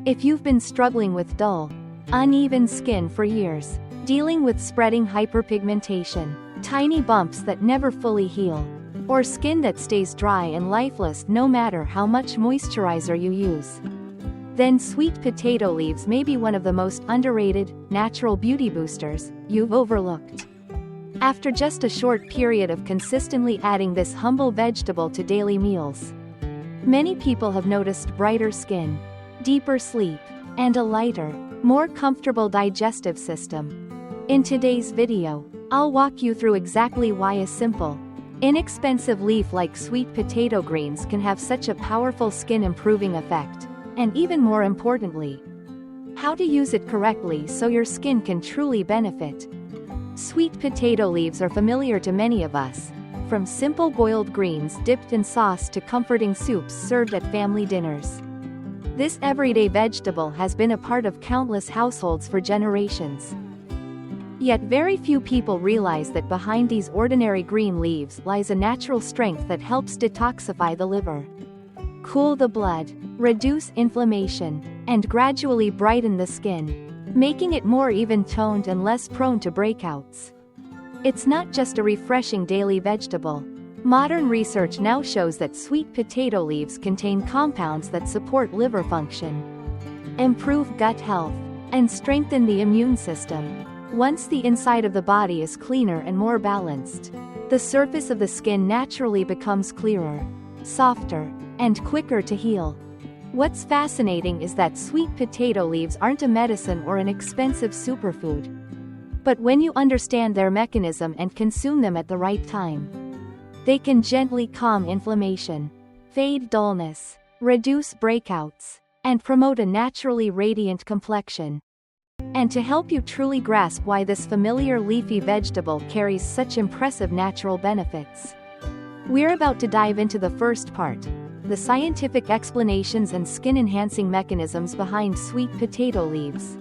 If you've been struggling with dull, uneven skin for years, dealing with spreading hyperpigmentation, tiny bumps that never fully heal, or skin that stays dry and lifeless no matter how much moisturizer you use, then sweet potato leaves may be one of the most underrated, natural beauty boosters you've overlooked. After just a short period of consistently adding this humble vegetable to daily meals, many people have noticed brighter skin, deeper sleep, and a lighter, more comfortable digestive system. In today's video, I'll walk you through exactly why a simple, inexpensive leaf like sweet potato greens can have such a powerful skin-improving effect, and even more importantly, how to use it correctly so your skin can truly benefit. Sweet potato leaves are familiar to many of us, from simple boiled greens dipped in sauce to comforting soups served at family dinners. This everyday vegetable has been a part of countless households for generations. Yet very few people realize that behind these ordinary green leaves lies a natural strength that helps detoxify the liver, cool the blood, reduce inflammation, and gradually brighten the skin, making it more even-toned and less prone to breakouts. It's not just a refreshing daily vegetable. Modern research now shows that sweet potato leaves contain compounds that support liver function, improve gut health, and strengthen the immune system. Once the inside of the body is cleaner and more balanced, the surface of the skin naturally becomes clearer, softer, and quicker to heal. What's fascinating is that sweet potato leaves aren't a medicine or an expensive superfood. But when you understand their mechanism and consume them at the right time, they can gently calm inflammation, fade dullness, reduce breakouts, and promote a naturally radiant complexion. And to help you truly grasp why this familiar leafy vegetable carries such impressive natural benefits, we're about to dive into the first part, the scientific explanations and skin-enhancing mechanisms behind sweet potato leaves.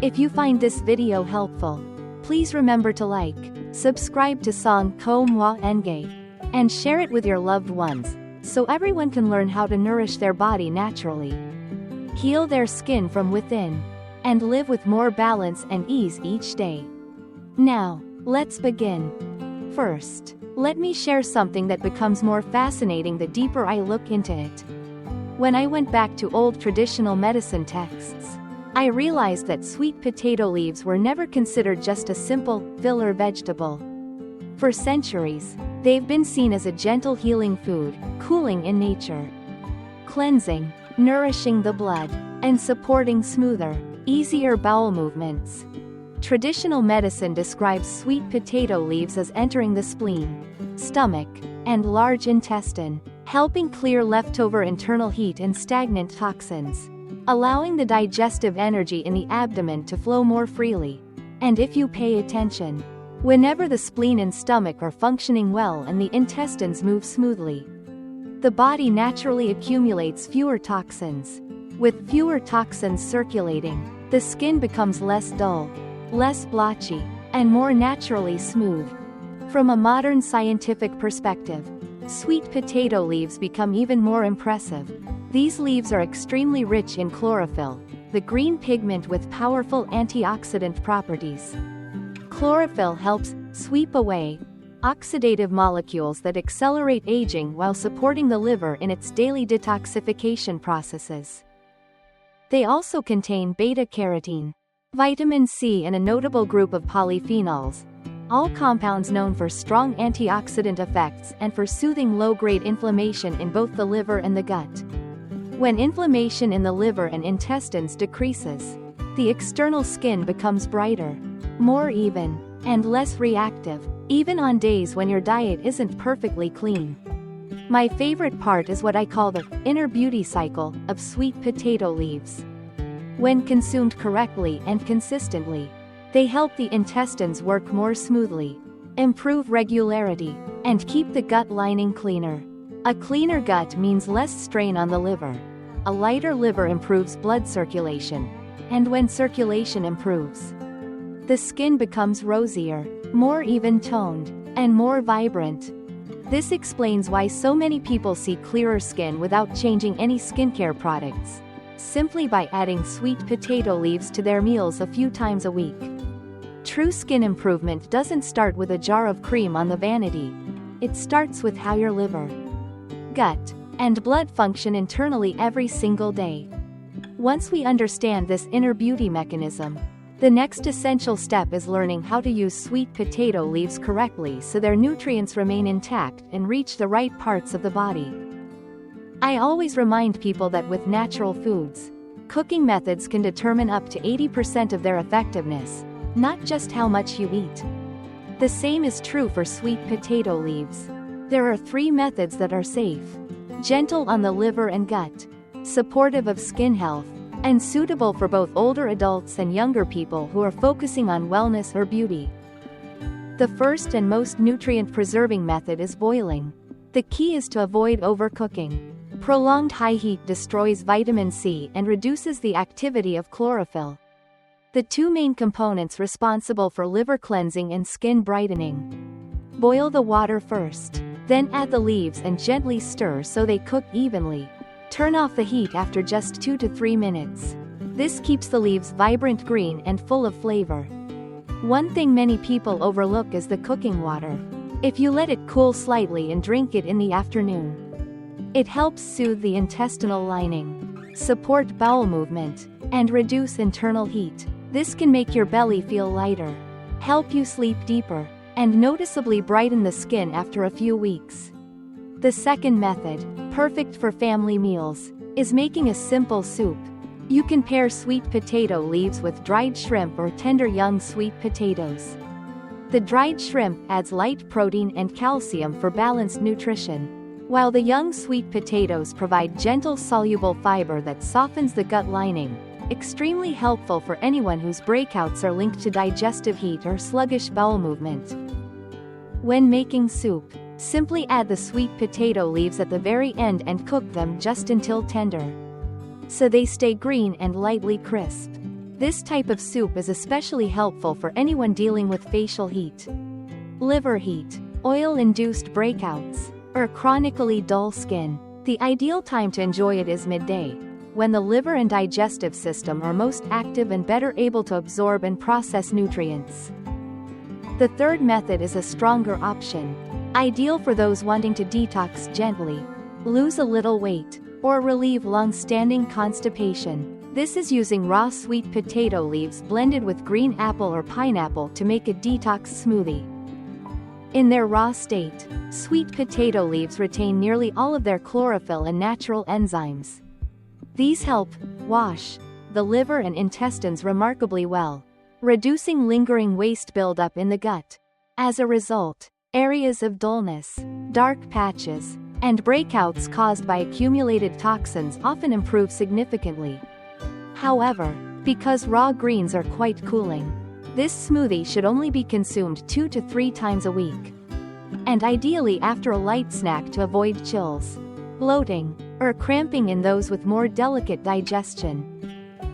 If you find this video helpful, please remember to like, subscribe to Song Ko Mwa Enge, and share it with your loved ones, so everyone can learn how to nourish their body naturally, heal their skin from within, and live with more balance and ease each day. Now, let's begin. First, let me share something that becomes more fascinating the deeper I look into it. When I went back to old traditional medicine texts, I realized that sweet potato leaves were never considered just a simple, filler vegetable. For centuries, they've been seen as a gentle healing food, cooling in nature, cleansing, nourishing the blood, and supporting smoother, easier bowel movements. Traditional medicine describes sweet potato leaves as entering the spleen, stomach, and large intestine, helping clear leftover internal heat and stagnant toxins, allowing the digestive energy in the abdomen to flow more freely. And if you pay attention, whenever the spleen and stomach are functioning well and the intestines move smoothly, the body naturally accumulates fewer toxins. With fewer toxins circulating, the skin becomes less dull, less blotchy, and more naturally smooth. From a modern scientific perspective, sweet potato leaves become even more impressive. These leaves are extremely rich in chlorophyll, the green pigment with powerful antioxidant properties. Chlorophyll helps sweep away oxidative molecules that accelerate aging while supporting the liver in its daily detoxification processes. They also contain beta-carotene, vitamin C, and a notable group of polyphenols, all compounds known for strong antioxidant effects and for soothing low-grade inflammation in both the liver and the gut. When inflammation in the liver and intestines decreases, the external skin becomes brighter, more even, and less reactive, even on days when your diet isn't perfectly clean. My favorite part is what I call the inner beauty cycle of sweet potato leaves. When consumed correctly and consistently, they help the intestines work more smoothly, improve regularity, and keep the gut lining cleaner. A cleaner gut means less strain on the liver. A lighter liver improves blood circulation, and when circulation improves, the skin becomes rosier, more even-toned, and more vibrant. This explains why so many people see clearer skin without changing any skincare products. simply by adding sweet potato leaves to their meals a few times a week. True skin improvement doesn't start with a jar of cream on the vanity. It starts with how your liver, gut, and blood function internally every single day. Once we understand this inner beauty mechanism, the next essential step is learning how to use sweet potato leaves correctly so their nutrients remain intact and reach the right parts of the body. I always remind people that with natural foods, cooking methods can determine up to 80% of their effectiveness, not just how much you eat. The same is true for sweet potato leaves. There are 3 methods that are safe, gentle on the liver and gut, supportive of skin health, and suitable for both older adults and younger people who are focusing on wellness or beauty. The first and most nutrient-preserving method is boiling. The key is to avoid overcooking. Prolonged high heat destroys vitamin C and reduces the activity of chlorophyll, the 2 main components responsible for liver cleansing and skin brightening. Boil the water first, then add the leaves and gently stir so they cook evenly. Turn off the heat after just 2 to 3 minutes. This keeps the leaves vibrant green and full of flavor. One thing many people overlook is the cooking water. If you let it cool slightly and drink it in the afternoon, it helps soothe the intestinal lining, support bowel movement, and reduce internal heat. This can make your belly feel lighter, help you sleep deeper, and noticeably brighten the skin after a few weeks. The second method, perfect for family meals, is making a simple soup. You can pair sweet potato leaves with dried shrimp or tender young sweet potatoes. The dried shrimp adds light protein and calcium for balanced nutrition, while the young sweet potatoes provide gentle soluble fiber that softens the gut lining, extremely helpful for anyone whose breakouts are linked to digestive heat or sluggish bowel movement. When making soup, simply add the sweet potato leaves at the very end and cook them just until tender, so they stay green and lightly crisp. This type of soup is especially helpful for anyone dealing with facial heat, liver heat, oil-induced breakouts, or chronically dull skin. The ideal time to enjoy it is midday, when the liver and digestive system are most active and better able to absorb and process nutrients. The third method is a stronger option, ideal for those wanting to detox gently, lose a little weight, or relieve long-standing constipation. This is using raw sweet potato leaves blended with green apple or pineapple to make a detox smoothie. In their raw state, sweet potato leaves retain nearly all of their chlorophyll and natural enzymes. These help wash the liver and intestines remarkably well, reducing lingering waste buildup in the gut. As a result, areas of dullness, dark patches, and breakouts caused by accumulated toxins often improve significantly. However, because raw greens are quite cooling, this smoothie should only be consumed 2 to 3 times a week, and ideally after a light snack to avoid chills, bloating, or cramping in those with more delicate digestion.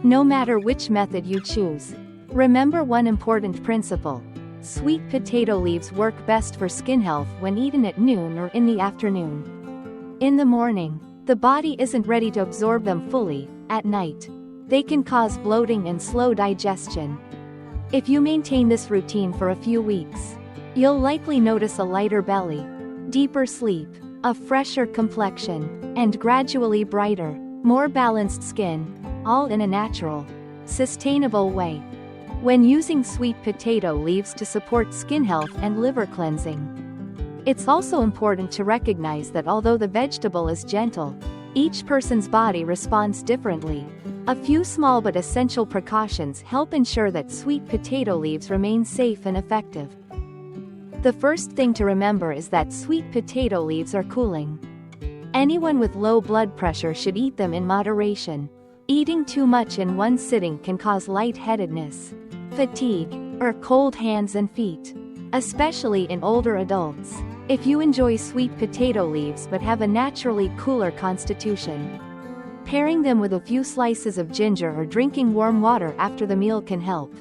No matter which method you choose, remember one important principle: sweet potato leaves work best for skin health when eaten at noon or in the afternoon. In the morning, the body isn't ready to absorb them fully. At night, they can cause bloating and slow digestion. If you maintain this routine for a few weeks, you'll likely notice a lighter belly, deeper sleep, a fresher complexion, and gradually brighter, more balanced skin, all in a natural, sustainable way. When using sweet potato leaves to support skin health and liver cleansing, it's also important to recognize that although the vegetable is gentle, each person's body responds differently. A few small but essential precautions help ensure that sweet potato leaves remain safe and effective. The first thing to remember is that sweet potato leaves are cooling. Anyone with low blood pressure should eat them in moderation. Eating too much in one sitting can cause lightheadedness, fatigue, or cold hands and feet, especially in older adults. If you enjoy sweet potato leaves but have a naturally cooler constitution, pairing them with a few slices of ginger or drinking warm water after the meal can help.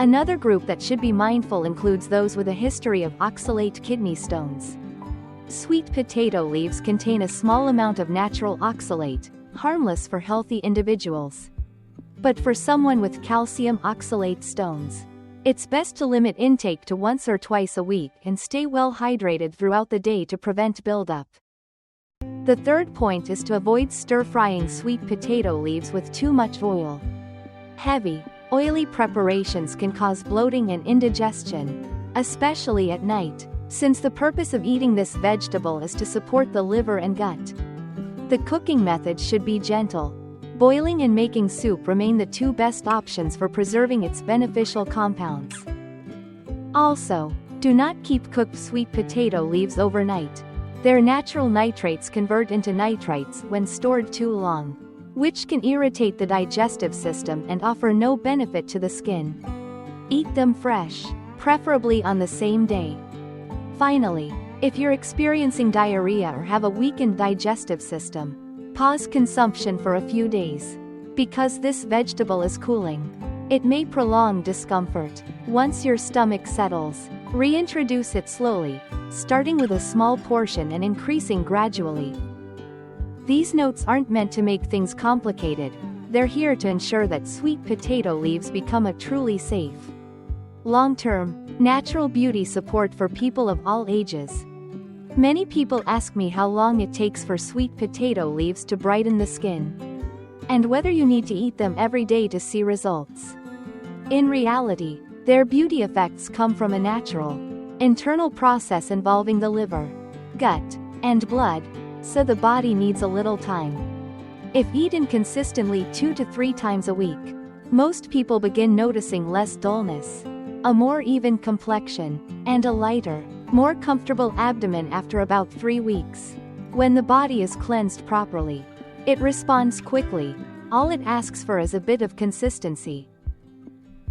Another group that should be mindful includes those with a history of oxalate kidney stones. Sweet potato leaves contain a small amount of natural oxalate, harmless for healthy individuals. But for someone with calcium oxalate stones, it's best to limit intake to once or twice a week and stay well hydrated throughout the day to prevent buildup. The third point is to avoid stir-frying sweet potato leaves with too much oil. Heavy, oily preparations can cause bloating and indigestion, especially at night, since the purpose of eating this vegetable is to support the liver and gut. The cooking method should be gentle. Boiling and making soup remain the two best options for preserving its beneficial compounds. Also, do not keep cooked sweet potato leaves overnight. Their natural nitrates convert into nitrites when stored too long, which can irritate the digestive system and offer no benefit to the skin. Eat them fresh, preferably on the same day. Finally, if you're experiencing diarrhea or have a weakened digestive system, pause consumption for a few days. Because this vegetable is cooling, it may prolong discomfort. Once your stomach settles, reintroduce it slowly, starting with a small portion and increasing gradually. These notes aren't meant to make things complicated, they're here to ensure that sweet potato leaves become a truly safe, long-term, natural beauty support for people of all ages. Many people ask me how long it takes for sweet potato leaves to brighten the skin, and whether you need to eat them every day to see results. In reality, their beauty effects come from a natural, internal process involving the liver, gut, and blood, so the body needs a little time. If eaten consistently 2 to 3 times a week, most people begin noticing less dullness, a more even complexion, and a lighter, more comfortable abdomen after about 3 weeks. When the body is cleansed properly, it responds quickly. All it asks for is a bit of consistency.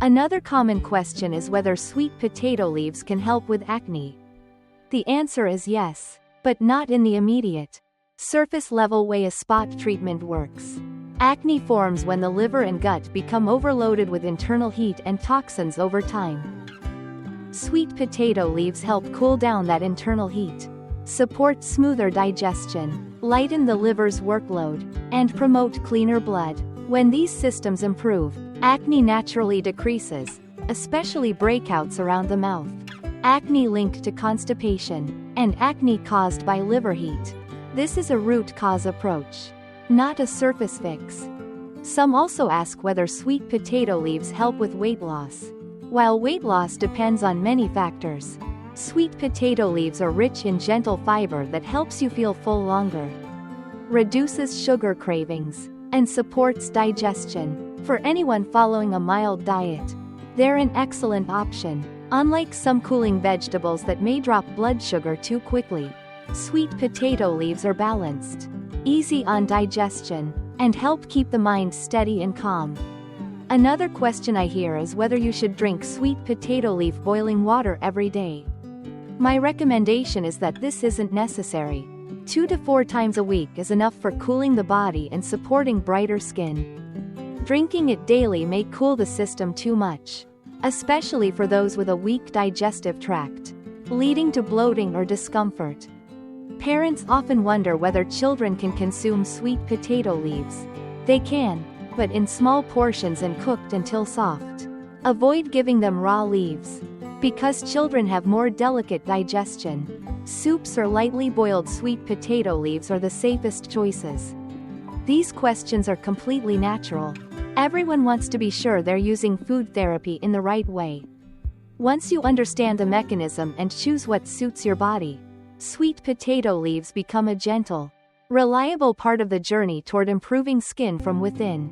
Another common question is whether sweet potato leaves can help with acne. The answer is yes, but not in the immediate, surface-level way a spot treatment works. Acne forms when the liver and gut become overloaded with internal heat and toxins over time. Sweet potato leaves help cool down that internal heat, support smoother digestion, lighten the liver's workload, and promote cleaner blood. When these systems improve, acne naturally decreases, especially breakouts around the mouth, acne linked to constipation, and acne caused by liver heat. This is a root cause approach, not a surface fix. Some also ask whether sweet potato leaves help with weight loss. While weight loss depends on many factors, sweet potato leaves are rich in gentle fiber that helps you feel full longer, reduces sugar cravings, and supports digestion. For anyone following a mild diet, they're an excellent option. Unlike some cooling vegetables that may drop blood sugar too quickly, sweet potato leaves are balanced, easy on digestion, and help keep the mind steady and calm. Another question I hear is whether you should drink sweet potato leaf boiling water every day. My recommendation is that this isn't necessary. 2 to 4 times a week is enough for cooling the body and supporting brighter skin. Drinking it daily may cool the system too much, especially for those with a weak digestive tract, leading to bloating or discomfort. Parents often wonder whether children can consume sweet potato leaves. They can, but in small portions and cooked until soft. Avoid giving them raw leaves, because children have more delicate digestion. Soups or lightly boiled sweet potato leaves are the safest choices. These questions are completely natural. Everyone wants to be sure they're using food therapy in the right way. Once you understand the mechanism and choose what suits your body, sweet potato leaves become a gentle, reliable part of the journey toward improving skin from within.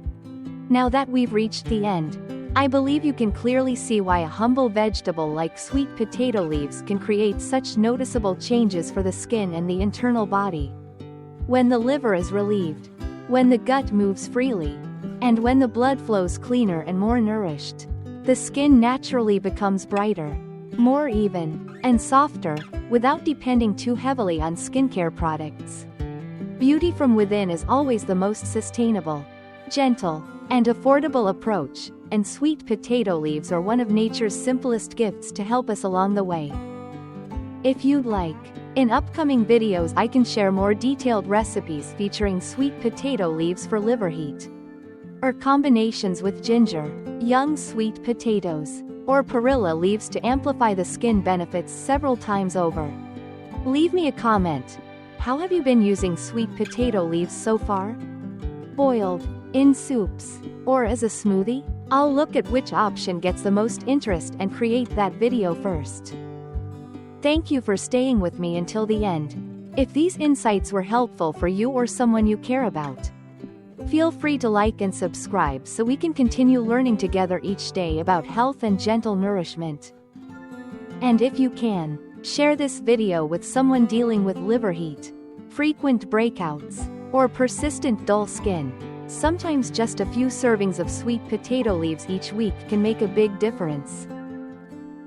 Now that we've reached the end, I believe you can clearly see why a humble vegetable like sweet potato leaves can create such noticeable changes for the skin and the internal body. When the liver is relieved, when the gut moves freely, and when the blood flows cleaner and more nourished, the skin naturally becomes brighter, more even, and softer, without depending too heavily on skincare products. Beauty from within is always the most sustainable, gentle, and affordable approach, and sweet potato leaves are one of nature's simplest gifts to help us along the way. If you'd like, In upcoming videos I can share more detailed recipes featuring sweet potato leaves for liver heat, or combinations with ginger, young sweet potatoes, or perilla leaves to amplify the skin benefits several times over. Leave me a comment. How have you been using sweet potato leaves so far? Boiled, in soups, or as a smoothie? I'll look at which option gets the most interest and create that video first. Thank you for staying with me until the end. If these insights were helpful for you or someone you care about, feel free to like and subscribe so we can continue learning together each day about health and gentle nourishment. And if you can, share this video with someone dealing with liver heat, frequent breakouts, or persistent dull skin. Sometimes just a few servings of sweet potato leaves each week can make a big difference.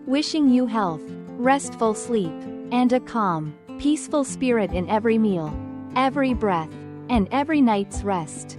Wishing you health, restful sleep, and a calm, peaceful spirit in every meal, every breath, and every night's rest.